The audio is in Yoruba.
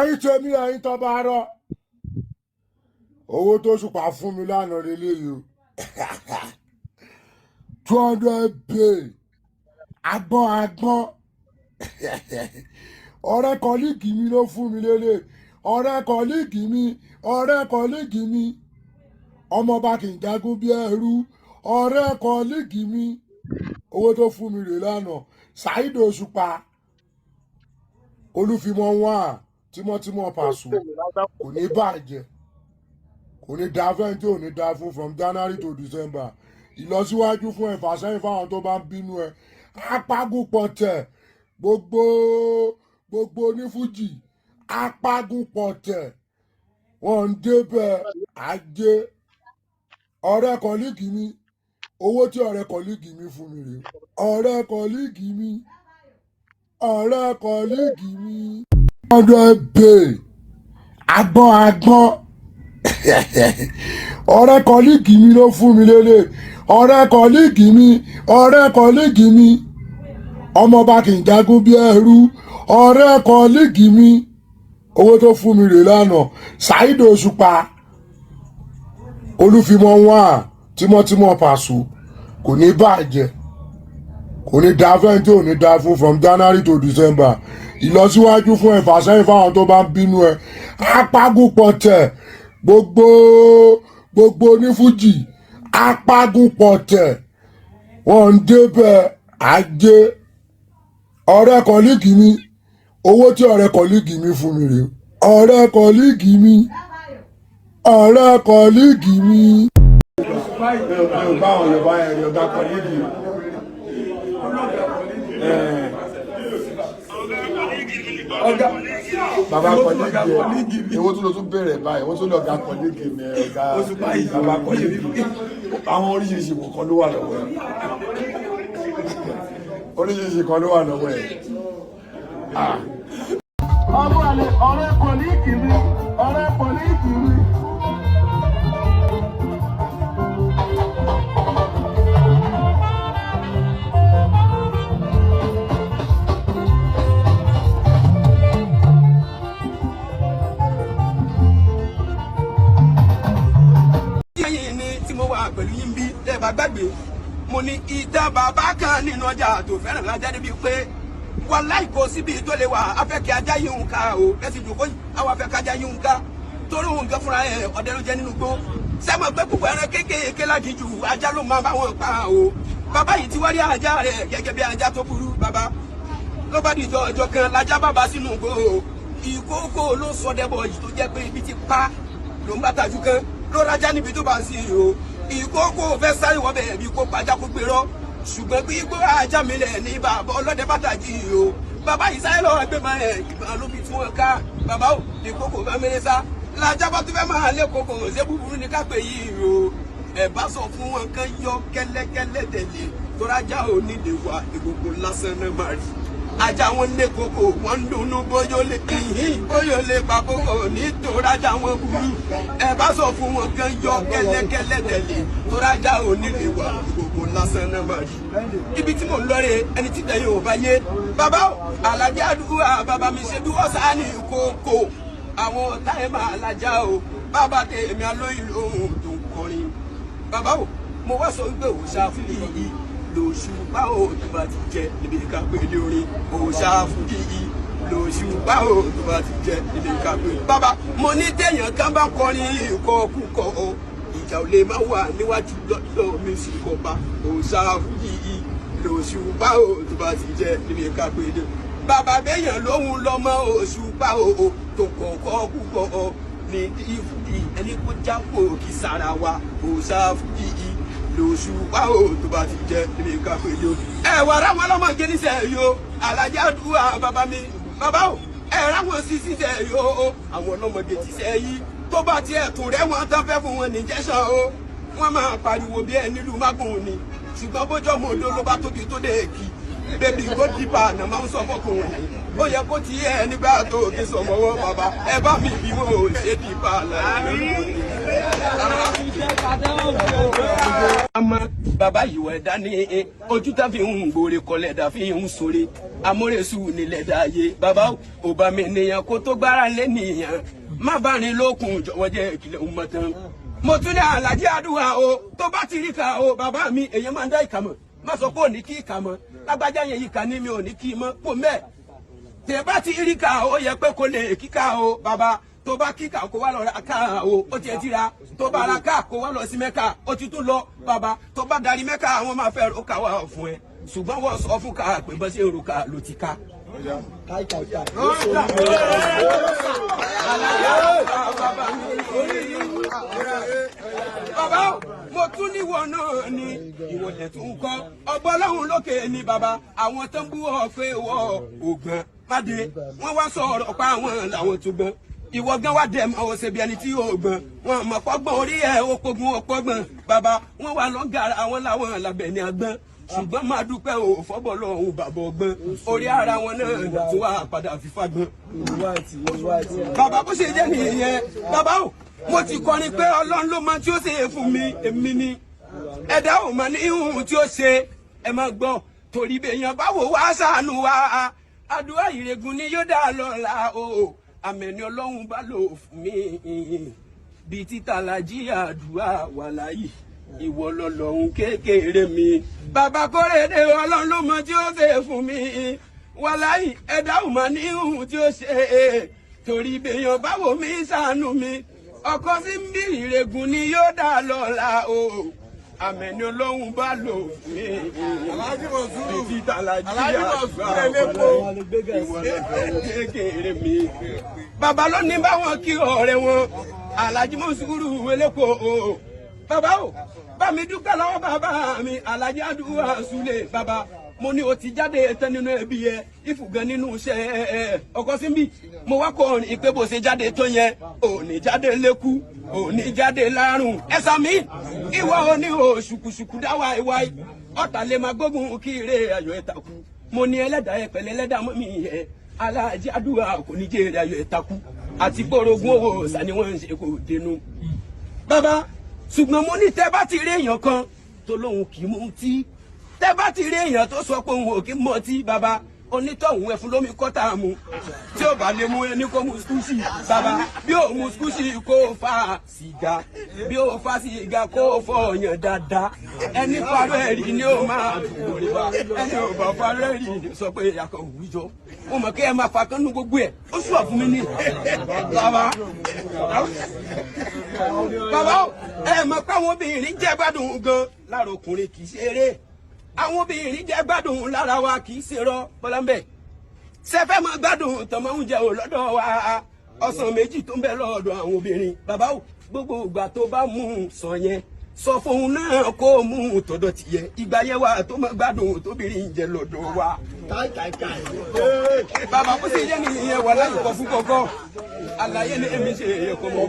ẹ̀yin tèmi ẹ̀yin tó bá rọ owó tó ṣùpá fún mi lánàá lélẹ́yìí o 200 pay agbọ́n ọ̀rẹ́ kọ́líìgì mi ló fún mi lélẹ̀ ọ̀rẹ́ kọ́líìgì mi ọmọọba kì í jagun bí ẹrú ọ̀rẹ́ kọ́líìgì mi owó tó fún mi rè lánàá Saheed Òṣùpá olúfimọ́ wà tímọ́tímọ́ Paso kò ní bàjẹ́ kò ní da fẹ́ntì ò ní da fún from January to December ìlọsíwájú fún ẹ̀fà sẹ́yìn fáwọn tó bá ń bínú ẹ̀ apágùpọ̀ tẹ̀ gbogbo onífújì apágùpọ̀ tẹ̀ wọ́n ń débẹ̀ ajé ọ̀rẹ́ kọ́líìgì mi owó tí ọ̀rẹ́ kọ́líìgì mi fún mi rè ọ̀rẹ́ kọ́líìgì mi 100 pay agbọ́n ọ̀rẹ́ kọ́líìgì mi ló fún mi lélẹ̀ ọ̀rẹ́ kọ́líìgì mi ọmọọba kì í jagun bí ẹrú ọ̀rẹ́ kọ́líìgì mi owó tó fún mi rè lánàá Saheed Òṣùpá olúfimọ́ wà tímọ́tímọ́ Paso kò ní bàjẹ́ kò ní da fẹ́ntì ò ní da fún from January to December ìlọsíwájú fún ẹ̀fà sẹ́yìn fáwọn tó bá ń bínú ẹ̀ apágùpọ̀ tẹ̀ gbogbo onífújì apágùpọ̀ tẹ̀ wọ́n ń débẹ̀ ajé ọ̀rẹ́ kọ́líìgì mi owó tí ọ̀rẹ́ kọ́líìgì mi fún mi rè ọ̀rẹ́ kọ́líìgì mi. báwọn Yorùbá ẹ̀rí ọ̀gá kọ́líìgì ọ̀gá bàbá kọ́líìgì èwo tó lọ tún bẹ̀rẹ̀ báyìí wọ́n tó lọ ọ̀gá kọ́líìgì ní ọ̀gá bàbá kọ́líìgì àwọn oríṣiríṣi kan ló wà lọ́wọ́ ẹ̀ oríṣiríṣi kan ló wà lọ́wọ́ ẹ̀. ọmọ àlè ọ̀rẹ́ kọ́líìgì mi. Pẹ̀lú yín bí tẹ́ bá gbàgbé mo ní ìtàn bàbá kan nínú ọjà tó fẹ́ràn lájà débi pé wàláhì kò síbi tó lè wà afẹ́kí ajá yìí ń ká o lẹ́sìn ìjòkó yìí àwọn afẹ́kí ajá yìí ń ká torí òun nǹkan fúnra ẹ̀ ọ̀dẹ ló jẹ́ nínú gbó sẹ́mọ̀ pé púpọ̀ ẹran kéékèèké lágìjù ajá ló máa bá wọn pa o bàbá yìí ti wá rí ajá rẹ̀ gẹ́gẹ́ bí ajá tó burú bàbá ló bá dìjọ ọjọ́ kan lájá bàbá sínú gbó ìkókó ló sọ dẹ́bọ̀ yìí tó jẹ́ pé ibi ti pa ló ń bá tajú kan ló rájá níbi tó bá sí o ìkókó fẹ́ sáré wọ́n bẹ̀rẹ̀ bí kó pàjá kó gbérọ́ ṣùgbọ́n bí igbó ajá mi lẹ̀ ní bàbá ọlọ́dẹ pàtàkì o bàbá yìí sáré lọ́wọ́ ẹgbẹ́ máa ẹ̀ ìbọn ló fi tún wọn ká bàbá ò ìkókó bá mẹ́rẹ́ sá làjà bá tún fẹ́ máa lé kókó ṣé búburú ní kápẹ́ yìí o ẹ̀ bá sọ fún wọn kán yọ kẹ́lẹ́kẹ́lẹ́ tẹ̀lé tọ́rájà ò ní lè wà ìkókó lásán náà máa rí ajá wọn lé kókó wọn ń dunnú bóyá lè bóyá lè pa kókó nítorí ajá wọn burú ẹ bá sọ fún wọn kán yọ kẹ́lẹ́kẹ́lẹ́ tẹ̀lé torí ajá ò ní lè wà kókó lásán náà máa rí ibi tí mò ń lọrẹ ẹni tí tẹ̀yìn ò bá yé bàbá alájà àdúrà bàbá mi ṣe bí wọ́n sá ní kókó àwọn táyé máa lájà o bàbá tèmi alóyìn lóhùn tó ń kọrin bàbá o mo wá sọ wípé òòṣà fúlì yìí lòṣùpá ò tó bá ti jẹ níbi ká pé ilé orin òòṣà fújì yìí lòṣùpá ò tó bá ti jẹ níbi ká pé. bàbá mo ní téèyàn kan bá kọrin ìkọkúkọ o ìjà ò lè má wà níwájú lọ́dọ̀ mi sì kọba òòṣà fújì yìí lòṣùpá ò tó bá ti jẹ níbi ká pé ilé. bàbá béèyàn lóhun lọmọ òṣùpá o tó kọ̀ọ̀kọ́ púpọ̀ o ní ìfújì ẹni kó jápò kí sára wa òòṣà fújì yìí lòṣùpá o tó bá ti jẹ ilé kápẹ́ ilé o. ẹ wà ráwọn ọlọmọge níṣẹ́ yìí o alájà àdúrà bàbá mi bàbá o ẹ ráwọn sísí ṣe yìí o àwọn ọlọmọge ti ṣe yìí tó bá tiẹ̀ tún rẹ́ wọn tán fẹ́ fún wọn níjẹ́sán o wọ́n máa pariwo bí ẹ nílùú mágùn ni ṣùgbọ́n bójọ́ mọ́ odó ló bá tóbi tó dé kí bébí gódìpà náà máa ń sọ fọkùnrin ó yẹ kó ti ẹ nígbà tó kí sọmọwọ́ bàbá ẹ bá mi bí wọn ò ṣe dìpà láàrin. mọ́ bàbá ìwọ ẹ̀dá ní ojú tá fi ń gbòòrè kọlẹ̀ dà fi ń sore amóresù nílẹ̀ dáyé bàbá ò bá mi nìyàn kó tó gbára lé nìyàn má bá rìn lókun jọ̀wọ́ jẹ́ ìkìlẹ̀ ọmọ tán. mo tún ní Àlàjí Àdúrà o tó bá ti rí ka o bàbá mi èèyàn máa ń dá ìkà mọ̀ má sọ pé ò ní kí ìkà mọ̀ lágbájá yẹn ìkà ní mi ò ní kí mọ́ pò mẹ́ẹ̀ tẹ̀ bá ti rí ka o yẹ pé kò lè kíkà o bàbá tó bá kíkà kó wá lọ ra ká o ó tiẹ̀ ti ra tó bá ra ká kó wá lọ sí Mẹ́kà ó ti tún lọ bàbá tó bá darí Mẹ́kà àwọn máa fẹ́ ro ká wá fún ẹ ṣùgbọ́n wọ́n sọ fún ká pé bọ́ sí èrò ká ló ti ká. bàbá mo tún níwọ náà ni ìwọlẹ̀ tún kọ́ ọgbọ́n lọ́hùn lókè ni bàbá àwọn tó ń bú ọ pé wọ́ ògbọ́n pàdé wọ́n wá sọ̀rọ̀ pa àwọn làwọn tó gbọ́n ìwọ gan wá dẹ̀ mọ́ ọ̀sẹ̀ bí ẹni tí yóò gbọ́n wọn mọ̀ pọ́gbọ́n orí ẹ̀ okògùn ọ̀pọ̀gbọ́n bàbá wọn wà lọ́gàrà àwọn làwọn làbẹ̀ ní agbọ́n ṣùgbọ́n máa dúpẹ́ o fọ́bọ̀ lọ́hùn bàbá ọgbọ́n orí ara wọn náà tó wà padà fífa gbọ́n. bàbá bó ṣe jẹ́ nìyẹn bàbá o mo ti kọrin pé Ọlọ́run ló mọ tí ó ṣe fún mi èmi ni ẹ̀dá ò mọ ní ihun tí ó ṣe ẹ máa gbọ́ torí bẹ́yàn báwo wá ṣàánú wa àdúrà ìrègùn ni yóò dá lọ́la o àmẹ́ni Ọlọ́run bá lò fún mi bíi títà Àlàjí Àdúrà wà láyé ìwọ lọ́lọ́run kékeré mi bàbá Kórédé Ọlọ́run ló mọ tí ó ṣe fún mi wà láyé ẹ̀dá ò mọ ní ihun tí ó ṣe torí bẹ́yàn báwo mi ṣàánú mi ọkọ sí ń bí ìrègùn ni yóò dá lọ́la o àmẹ́ni Ọlọ́run bá lò mí títí Àlàjí Àdúrà kékeré mi. bàbá ló ní báwọn kí ọ̀rẹ́ wọn Àlàjí Mọ̀nsúrù elépo o bàbá o bá mi dúpẹ́ lọ́wọ́ bàbá mi Àlàjí Àdúrà Súlè bàbá mo ní o ti jáde tán nínú ẹbí ẹ ìfùgàn nínú iṣẹ́ ọkọ síbí mo wá kọ ọrìn pé bó ṣe jáde tó yẹn ò ní jáde lẹ́kú ò ní jáde lárùn ẹ̀sà mi ìwọ ò ní o ṣùkùṣùkù dáwà ìwà ọ̀tà lè máa gbógun kí ire ayọ̀ ẹ̀ takú mo ní ẹlẹ́dàá ẹ pẹ̀lẹ́ ẹlẹ́dàá mọ́ mi yẹ Àlàjí Àdúrà kò ní jẹ́ ire ayọ̀ ẹ̀ takú àti gbòrògùn owó sani wọ́n ń ṣe kò dénú. bàbá ṣùgbọ́n mo ní tẹ́ bá ti rí èèyàn kan tó lóhun kì í mú tí tẹ́ bá ti rí èèyàn tó sọ pé òun ò kí mọ tí bàbá onítọ̀hún ẹ fún lómi kọ́tà mu tí ó bá lè mú ẹni kó mu skúṣì bàbá bí ó mu skúṣì kó fa sìgá bí ó fa sìgá kó fọ ọyàn dáadáa ẹni parọ́ ẹ̀rí ni ó máa dùn rí wa ẹni ò bá parọ́ ẹ̀rí ni sọ pé ìyàkọ̀ òwújọ mo mọ̀ kí ẹ máa fa kánú gbogbo ẹ̀ ó sùn fún mi ní bàbá ẹ mọ̀ pé àwọn obìnrin jẹ́ gbádùn gan lára ọkùnrin kì í ṣeré àwọn obìnrin jẹ́ gbádùn lára wa kì í ṣe rọ bọ́lámbẹ́ sẹ́fẹ́ máa gbádùn tọmọ oúnjẹ ò lọ́dọ̀ wa ọsàn méjì tó ń bẹ lọ́dọ̀ àwọn obìnrin bàbá ò gbogbo ìgbà tó bá mú un sọ yẹn sọ fóun náà kó mú un tọ̀dọ̀ tiẹ̀ ìgbà yẹn wà tó máa gbádùn tóbìnrin jẹ lọ́dọ̀ wa. bàbá kó sì jẹ́ nìyẹn wà láyé kọ fún kọ́kọ́ àlàyé ní èmi ṣe èyẹ kọ́ mọ́.